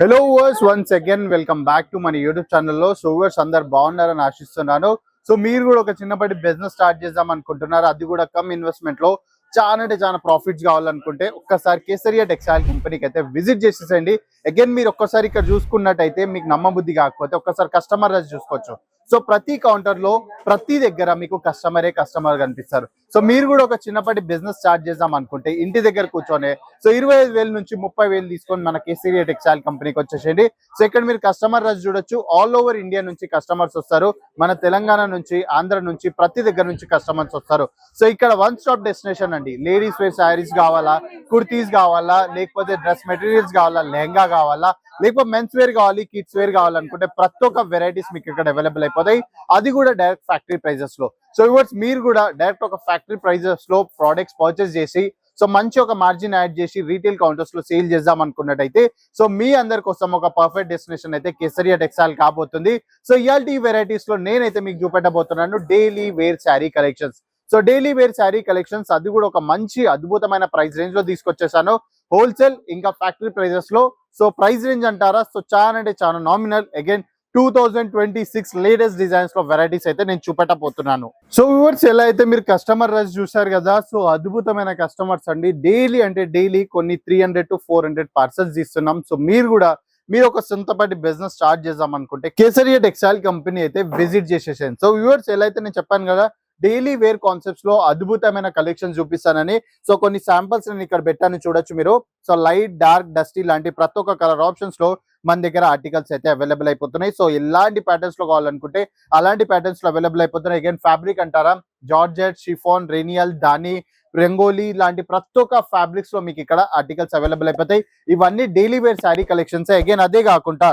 Hello viewers once again welcome back to మన YouTube ఛానల్లో. So viewers అందరు బాగున్నారని ఆశిస్తున్నాను. సో మీరు కూడా ఒక చిన్నపాటి బిజినెస్ స్టార్ట్ చేద్దాం అనుకుంటున్నారు, అది కూడా కమ్ ఇన్వెస్ట్మెంట్ లో చాలా అంటే చాలా ప్రాఫిట్స్ కావాలనుకుంటే ఒక్కసారి కేసరియా టెక్స్టైల్ కంపెనీకి అయితే విజిట్ చేసేసండి. అగైన్ మీరు ఒక్కసారి ఇక్కడ చూసుకున్నట్టయితే మీకు నమ్మబుద్ధి కాకపోతే ఒక్కసారి కస్టమర్ రైజ్ చూసుకోవచ్చు. సో ప్రతి కౌంటర్ లో ప్రతి దగ్గర మీకు కస్టమర్ కనిపిస్తారు. సో మీరు కూడా ఒక చిన్నపాటి బిజినెస్ స్టార్ట్ చేద్దాం అనుకుంటే ఇంటి దగ్గర కూర్చొని సో 25,000 నుంచి 30,000 తీసుకొని మన కేసరియా టెక్స్టైల్ కంపెనీకి వచ్చేసేయండి. సో ఇక్కడ మీరు కస్టమర్ రైజ్ చూడొచ్చు. ఆల్ ఓవర్ ఇండియా నుంచి కస్టమర్స్ వస్తారు, మన తెలంగాణ నుంచి, ఆంధ్ర నుంచి, ప్రతి దగ్గర నుంచి కస్టమర్స్ వస్తారు. సో ఇక్కడ వన్ స్టాప్ డెస్టినేషన్ అండి. లేడీస్ వేర్ శారీస్ కావాలా, కుర్తీస్ కావాలా, లేకపోతే డ్రెస్ మెటీరియల్స్ కావాలా, లెహంగా కావాలా, లేకపోతే మెన్స్ వేర్ కావాలి, కిడ్స్ వేర్ కావాలనుకుంటే ప్రతి ఒక్క వెరైటీస్ మీకు ఇక్కడ అవైలబుల్ అయిపోతాయి, అది కూడా డైరెక్ట్ ఫ్యాక్టరీ ప్రైజెస్ లో. సో ఇవర్స్ మీరు కూడా డైరెక్ట్ ఒక ఫ్యాక్టరీ ప్రైజెస్ లో ప్రోడక్ట్స్ పర్చేస్ చేసి సో మంచి ఒక మార్జిన్ యాడ్ చేసి రీటైల్ కౌంటర్స్ లో సేల్ చేద్దాం అనుకున్నట్టయితే సో మీ అందరి కోసం ఒక పర్ఫెక్ట్ డెస్టినేషన్ అయితే కేసరియా టెక్స్టైల్ కాబోతుంది. సో ఇయాల్టి వెరైటీస్ లో నేనైతే మీకు చూపెట్టబోతున్నాను daily wear sari collections. So daily wear sari collections అది కూడా ఒక మంచి అద్భుతమైన ప్రైస్ రేంజ్ లో తీసుకొచ్చేసాను, హోల్సేల్ ఇంకా ఫ్యాక్టరీ ప్రైజెస్ లో. సో ప్రైస్ రేంజ్ అంటారా, సో చాలా అంటే చాలా నామినల్. అగైన్ 2026 లేటెస్ట్ డిజైన్స్ లో వెరైటీస్ అయితే నేను చూపెట్టబోతున్నాను. సో వ్యూవర్స్ ఎలా అయితే మీరు కస్టమర్ రైజ్ చూసారు కదా, సో అద్భుతమైన కస్టమర్స్ అండి. డైలీ అంటే డైలీ కొన్ని 300 to 400 పార్సల్స్ ఇస్తున్నాం. సో మీరు ఒక సొంతపాటి బిజినెస్ స్టార్ట్ చేద్దాం అనుకుంటే కేసరియా టెక్స్టైల్ కంపెనీ అయితే విజిట్ చేసేసాను. సో వ్యూవర్స్ ఎలా అయితే నేను చెప్పాను కదా డైలీ వేర్ కాన్సెప్ట్స్ లో అద్భుతమైన కలెక్షన్ చూపిస్తానని. సో కొన్ని శాంపిల్స్ నేను ఇక్కడ పెట్టాను చూడొచ్చు మీరు. సో లైట్, డార్క్, డస్టీ లాంటి ప్రతి ఒక్క కలర్ ఆప్షన్స్ లో మన దగ్గర ఆర్టికల్స్ అయితే అవైలబుల్ అయిపోతున్నాయి. సో ఎలాంటి ప్యాటర్న్స్ లో కావాలనుకుంటే అలాంటి ప్యాటర్న్స్ లో అవైలబుల్ అయిపోతున్నాయి. అగైన్ ఫ్యాబ్రిక్ అంటారా, జార్జెట్, షిఫాన్, రేనియల్, దాని, రంగోలీ లాంటి ప్రతి ఒక్క ఫ్యాబ్రిక్స్ లో మీకు ఇక్కడ ఆర్టికల్స్ అవైలబుల్ అయిపోతాయి. ఇవన్నీ daily wear sari collections. Again అదే కాకుండా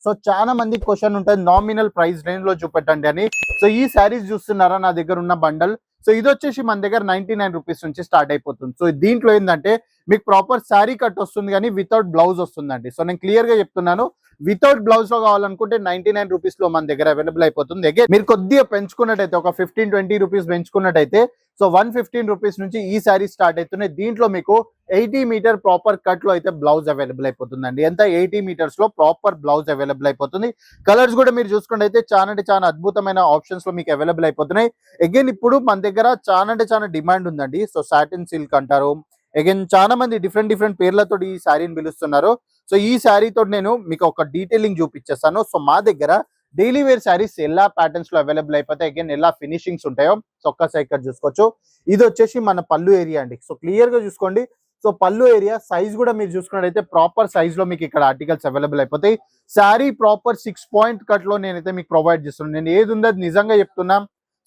సో చాలా మంది క్వశ్చన్ ఉంటుంది నామినల్ ప్రైస్ రేంజ్ లో చూపెట్టండి అని. సో ఈ శారీస్ చూస్తున్నారా నా దగ్గర ఉన్న బండల్, సో ఇది వచ్చేసి మన దగ్గర 99 రూపీస్ నుంచి స్టార్ట్ అయిపోతుంది. సో దీంట్లో ఏంటంటే మీకు ప్రాపర్ శారీ కట్ వస్తుంది కానీ వితౌట్ బ్లౌజ్ వస్తుందండి. సో నేను క్లియర్ గా చెప్తున్నాను, వితౌట్ బ్లౌజ్ లో కావాలనుకుంటే 99 రూపీస్ లో మన దగ్గర అవైలబుల్ అయిపోతుంది. అగైన్ మీరు కొద్దిగా పెంచుకున్నట్టయితే ఒక 15-20 రూపీస్ పెంచుకున్నట్టయితే సో 115 రూపీస్ నుంచి ఈ శారీ స్టార్ట్ అవుతున్నాయి. దీంట్లో మీకు 80 మీటర్ ప్రాపర్ కట్ లో అయితే బ్లౌజ్ అవైలబుల్ అయిపోతుందండి. ఎంత 80 మీటర్స్ లో ప్రాపర్ బ్లౌజ్ అవైలబుల్ అయిపోతుంది. కలర్స్ కూడా మీరు చూసుకుంటే అయితే చాలా అంటే చాలా అద్భుతమైన ఆప్షన్స్ లో మీకు అవైలబుల్ అయిపోతున్నాయి. అగైన్ ఇప్పుడు మన దగ్గర చాలా అంటే చాలా డిమాండ్ ఉందండి. సో సాటిన్ సిల్క్ అంటారు, అగైన్ చాలా మంది డిఫరెంట్ పేర్లతో ఈ శారీని పిలుస్తున్నారు. సో ఈ శారీతో నేను మీకు ఒక డీటెయిలింగ్ చూపించేస్తాను. సో మా దగ్గర డైలీ వేర్ శారీస్ ఎలా ప్యాటర్న్స్ లో అవైలబుల్ అయిపోతాయి, అగైన్ ఎలా ఫినిషింగ్స్ ఉంటాయో సో ఒక్కసారి ఇక్కడ చూసుకోవచ్చు. ఇది వచ్చేసి మన పళ్ళు ఏరియా అండి. సో క్లియర్ గా చూసుకోండి. సో పళ్ళు ఏరియా సైజ్ కూడా మీరు చూసుకున్నట్టయితే ప్రాపర్ సైజ్ లో మీకు ఇక్కడ ఆర్టికల్స్ అవైలబుల్ అయిపోతాయి. శారీ ప్రాపర్ 6 పాయింట్ కట్ లో నేనైతే మీకు ప్రొవైడ్ చేస్తున్నాను. నేను ఏది ఉందో నిజంగా చెప్తున్నా.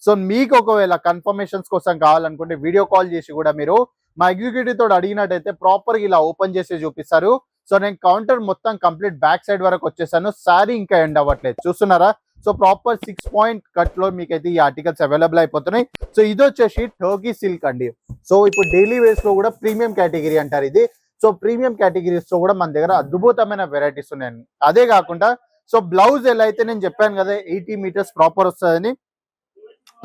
సో మీకు ఒకవేళ కన్ఫర్మేషన్స్ కోసం కావాలనుకుంటే వీడియో కాల్ చేసి కూడా మీరు మా ఎగ్జిక్యూటివ్ తోడు అడిగినట్టయితే ప్రాపర్ గా ఇలా ఓపెన్ చేసి చూపిస్తారు. సో నేను కౌంటర్ మొత్తం కంప్లీట్ బ్యాక్ సైడ్ వరకు వచ్చేసాను, సారీ ఇంకా ఎండ్ అవ్వట్లేదు చూస్తున్నారా. సో ప్రాపర్ 6 పాయింట్ కట్ లో మీకైతే ఈ ఆర్టికల్స్ అవైలబుల్ అయిపోతున్నాయి. సో ఇది వచ్చేసి టర్కీ సిల్క్ అండి. సో ఇప్పుడు డైలీ వేర్స్ లో కూడా ప్రీమియం కేటగిరీ అంటారు ఇది. సో ప్రీమియం కేటగిరీస్ లో కూడా మన దగ్గర అద్భుతమైన వెరైటీస్ ఉన్నాయండి. అదే కాకుండా సో బ్లౌజ్ ఎలా అయితే నేను చెప్పాను కదా 80 మీటర్స్ ప్రాపర్ వస్తుందని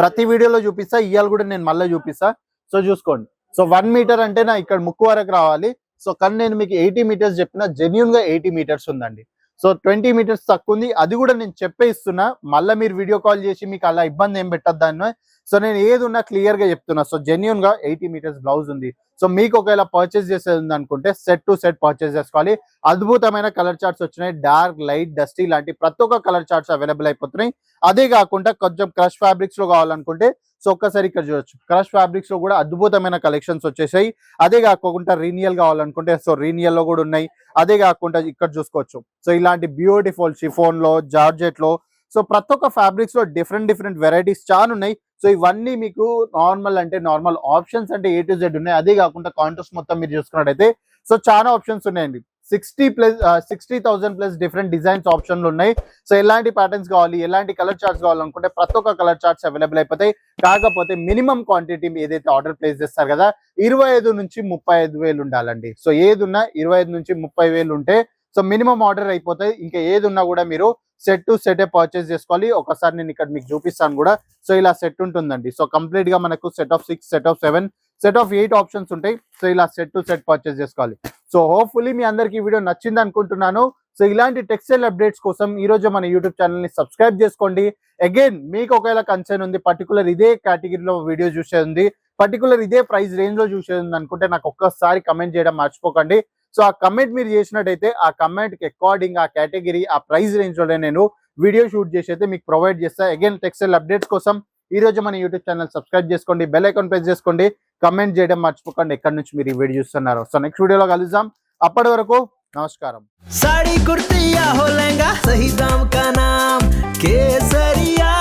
ప్రతి వీడియోలో చూపిస్తా, ఇవాళ కూడా నేను మళ్ళీ చూపిస్తా. సో చూసుకోండి. సో 1 మీటర్ అంటే నా ఇక్కడ ముక్కు వరకు రావాలి. సో కానీ నేను మీకు 80 మీటర్స్ చెప్పిన జెన్యున్ గా 80 మీటర్స్ ఉందండి. సో 20 మీటర్స్ తక్కువ ఉంది, అది కూడా నేను చెప్పే ఇస్తున్నా. మళ్ళీ మీరు వీడియో కాల్ చేసి మీకు అలా ఇబ్బంది ఏం పెట్టద్దు దాన్ని. సో నేను ఏది ఉన్నా క్లియర్ గా చెప్తున్నా. సో జెన్యున్ గా 80 మీటర్స్ బ్లౌజ్ ఉంది. సో మీకు ఒకవేళ పర్చేస్ చేసేది ఉంది అనుకుంటే సెట్ టు సెట్ పర్చేస్ చేసుకోవాలి. అద్భుతమైన కలర్ చార్ట్స్ వచ్చినాయి, డార్క్, లైట్, డస్టీ లాంటి ప్రతి ఒక్క కలర్ చార్ట్స్ అవైలబుల్ అయిపోతున్నాయి. అదే కాకుండా కొంచెం క్రష్ ఫ్యాబ్రిక్స్ లో కావాలనుకుంటే సో ఒక్కసారి ఇక్కడ చూడొచ్చు, క్రష్ ఫ్యాబ్రిక్స్ లో కూడా అద్భుతమైన కలెక్షన్స్ వచ్చేసాయి. అదే కాకుండా రీనియల్ కావాలనుకుంటే సో రీనియల్ లో కూడా ఉన్నాయి. అదే కాకుండా ఇక్కడ చూసుకోవచ్చు. సో ఇలాంటి బ్యూటిఫుల్ షిఫోన్ లో, జార్జెట్ లో, సో ప్రతి ఒక్క ఫ్యాబ్రిక్స్ లో డిఫరెంట్ వెరైటీస్ చాలా ఉన్నాయి. సో ఇవన్నీ మీకు నార్మల్ అంటే నార్మల్ ఆప్షన్స్ అంటే A to Z ఉన్నాయి. అదే కాకుండా కాంట్రాస్ట్ మొత్తం మీరు చూసుకున్నట్టయితే సో చాలా ఆప్షన్స్ ఉన్నాయండి. 60,000 ప్లస్ డిఫరెంట్ డిజైన్స్ ఆప్షన్లు ఉన్నాయి. సో ఎలాంటి ప్యాటర్న్స్ కావాలి, ఎలాంటి కలర్ చార్ట్స్ కావాలనుకుంటే ప్రతి ఒక్క కలర్ చార్ట్స్ అవైలబుల్ అయిపోతాయి. కాకపోతే మినిమం క్వాంటిటీ ఏదైతే ఆర్డర్ ప్లేస్ చేస్తారు కదా 25 నుంచి 35,000 ఉండాలండి. సో ఏది ఉన్నా 25 నుంచి 30,000 ఉంటే సో మినిమం ఆర్డర్ అయిపోతాయి. ఇంకా ఏది ఉన్నా కూడా మీరు సెట్ టు సెట్ పర్చేస్ చేసుకోవాలి. ఒకసారి నేను ఇక్కడ మీకు చూపిస్తాను కూడా. సో ఇలా సెట్ ఉంటుందండి. సో కంప్లీట్ గా మనకు set of 6, set of 7, set of 8 options ఉంటాయి. సో ఇలా సెట్ టు సెట్ పర్చేస్ చేసుకోవాలి. సో హోప్ఫుల్లీ మీ అందరికి ఈ వీడియో నచ్చింది అనుకుంటున్నాను. సో ఇలాంటి టెక్స్టైల్ అప్డేట్స్ కోసం ఈ రోజు మన యూట్యూబ్ ఛానల్ ని సబ్స్క్రైబ్ చేసుకోండి. అగైన్ మీకు ఒకవేళ కన్సర్న్ ఉంది, పర్టికులర్ ఇదే కేటగిరీలో వీడియో చూసేది ఉంది, పర్టికులర్ ఇదే ప్రైస్ రేంజ్ లో చూసేది ఉంది అనుకుంటే నాకు ఒక్కసారి కమెంట్ చేయడం మర్చిపోకండి. సో ఆ కమెంట్ మీరు చేసినట్టయితే ఆ కమెంట్ కి అకార్డింగ్ ఆ కేటగిరీ ఆ ప్రైస్ రేంజ్ లో నేను వీడియో షూట్ చేసి అయితే మీకు ప్రొవైడ్ చేస్తా. అగైన్ టెక్స్టైల్ అప్డేట్స్ కోసం ఈ రోజు మన యూట్యూబ్ ఛానల్ సబ్స్క్రైబ్ చేసుకోండి, బెల్ ఐకాన్ ప్రెస్ చేసుకోండి, కమెంట్ చేయడం మర్చిపోకండి ఎక్కడి నుంచి మీరు ఈ వీడియో చూస్తున్నారు. సో నెక్స్ట్ వీడియోలో కలుద్దాం. అప్పటి వరకు నమస్కారం. साड़ी कुर्ती या हो लहंगा, सही दाम का नाम केसरिया,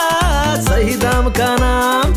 सही दाम का नाम